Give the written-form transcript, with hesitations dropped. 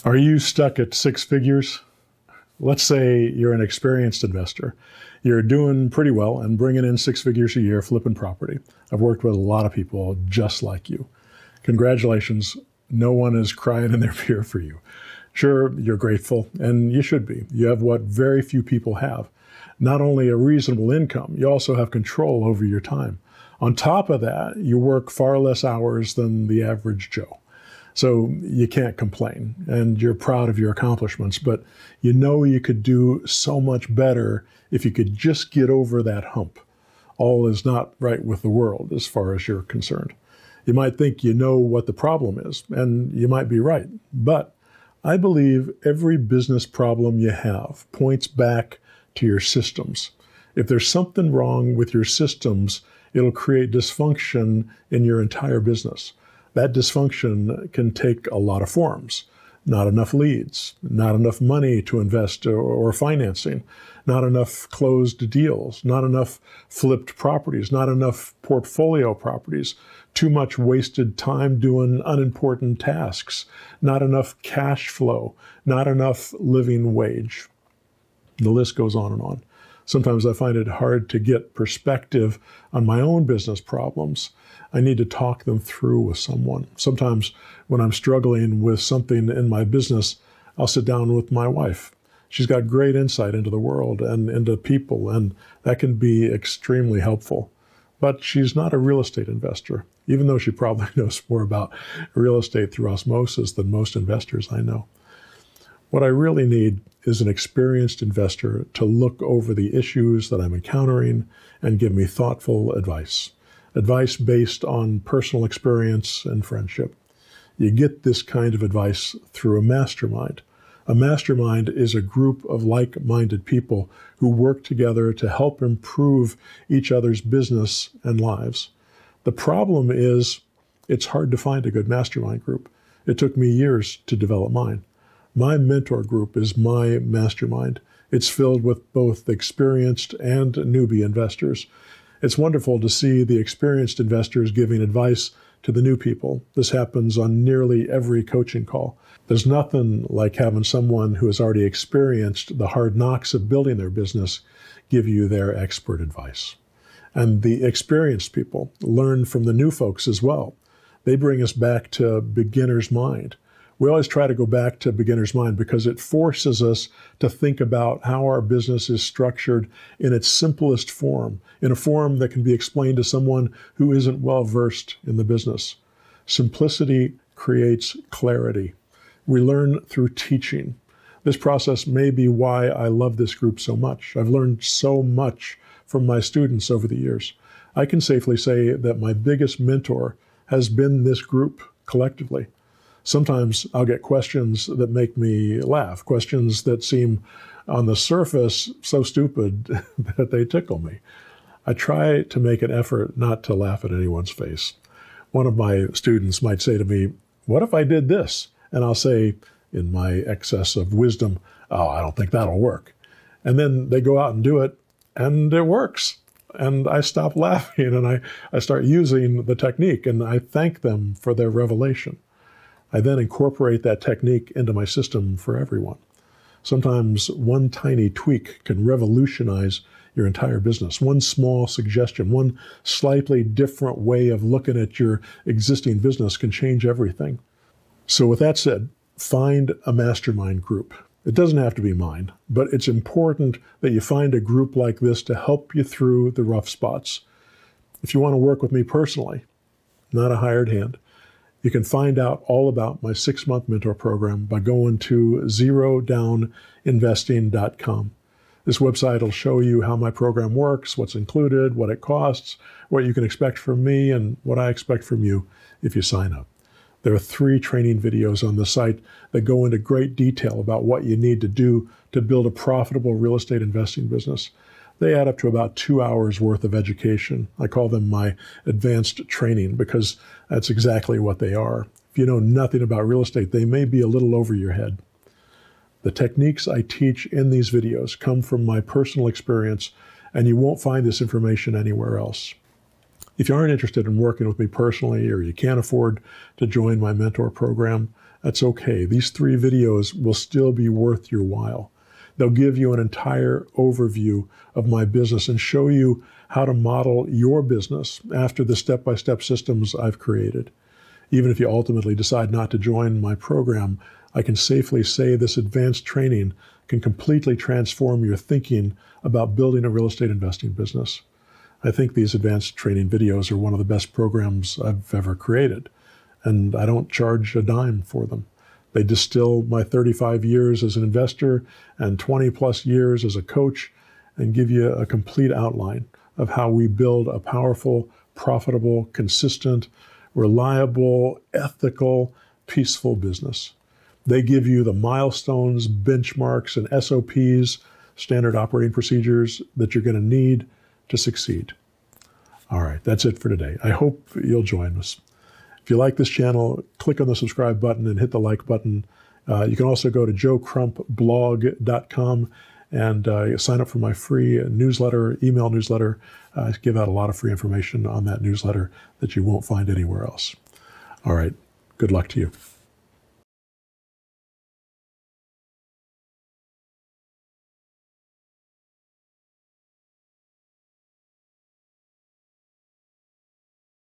Are you stuck at six figures? Let's say you're an experienced investor. You're doing pretty well and bringing in six figures a year flipping property. I've worked with a lot of people just like you. Congratulations. No one is crying in their beer for you. Sure, you're grateful, and you should be. You have what very few people have. Not only a reasonable income, you also have control over your time. On top of that, you work far less hours than the average Joe. So you can't complain, and you're proud of your accomplishments, but you know you could do so much better if you could just get over that hump. All is not right with the world as far as you're concerned. You might think you know what the problem is, and you might be right, but I believe every business problem you have points back to your systems. If there's something wrong with your systems, it'll create dysfunction in your entire business. That dysfunction can take a lot of forms. Not enough leads, not enough money to invest or financing, not enough closed deals, not enough flipped properties, not enough portfolio properties, too much wasted time doing unimportant tasks, not enough cash flow, not enough living wage. The list goes on and on. Sometimes I find it hard to get perspective on my own business problems. I need to talk them through with someone. Sometimes when I'm struggling with something in my business, I'll sit down with my wife. She's got great insight into the world and into people, and that can be extremely helpful. But she's not a real estate investor, even though she probably knows more about real estate through osmosis than most investors I know. What I really need is an experienced investor to look over the issues that I'm encountering and give me thoughtful advice. Advice based on personal experience and friendship. You get this kind of advice through a mastermind. A mastermind is a group of like-minded people who work together to help improve each other's business and lives. The problem is it's hard to find a good mastermind group. It took me years to develop mine. My mentor group is my mastermind. It's filled with both experienced and newbie investors. It's wonderful to see the experienced investors giving advice to the new people. This happens on nearly every coaching call. There's nothing like having someone who has already experienced the hard knocks of building their business give you their expert advice. And the experienced people learn from the new folks as well. They bring us back to beginner's mind. We always try to go back to beginner's mind because it forces us to think about how our business is structured in its simplest form, in a form that can be explained to someone who isn't well versed in the business. Simplicity creates clarity. We learn through teaching. This process may be why I love this group so much. I've learned so much from my students over the years. I can safely say that my biggest mentor has been this group collectively. Sometimes I'll get questions that make me laugh, questions that seem on the surface so stupid that they tickle me. I try to make an effort not to laugh at anyone's face. One of my students might say to me, "What if I did this?" And I'll say, in my excess of wisdom, "Oh, I don't think that'll work." And then they go out and do it, and it works. And I stop laughing and I start using the technique, and I thank them for their revelation. I then incorporate that technique into my system for everyone. Sometimes one tiny tweak can revolutionize your entire business. One small suggestion, one slightly different way of looking at your existing business can change everything. So with that said, find a mastermind group. It doesn't have to be mine, but it's important that you find a group like this to help you through the rough spots. If you want to work with me personally, not a hired hand, you can find out all about my 6-month mentor program by going to zerodowninvesting.com. This website will show you how my program works, what's included, what it costs, what you can expect from me, and what I expect from you if you sign up. There are 3 training videos on the site that go into great detail about what you need to do to build a profitable real estate investing business. They add up to about 2 hours worth of education. I call them my advanced training because that's exactly what they are. If you know nothing about real estate, they may be a little over your head. The techniques I teach in these videos come from my personal experience, and you won't find this information anywhere else. If you aren't interested in working with me personally, or you can't afford to join my mentor program, That's okay. These 3 videos will still be worth your while. They'll give you an entire overview of my business and show you how to model your business after the step-by-step systems I've created. Even if you ultimately decide not to join my program, I can safely say this advanced training can completely transform your thinking about building a real estate investing business. I think these advanced training videos are one of the best programs I've ever created, and I don't charge a dime for them. They distill my 35 years as an investor and 20 plus years as a coach and give you a complete outline of how we build a powerful, profitable, consistent, reliable, ethical, peaceful business. They give you the milestones, benchmarks, and SOPs, standard operating procedures that you're going to need to succeed. All right, that's it for today. I hope you'll join us. If you like this channel, click on the subscribe button and hit the like button. You can also go to joecrumpblog.com and sign up for my free newsletter, email newsletter. I give out a lot of free information on that newsletter that you won't find anywhere else. All right, good luck to you.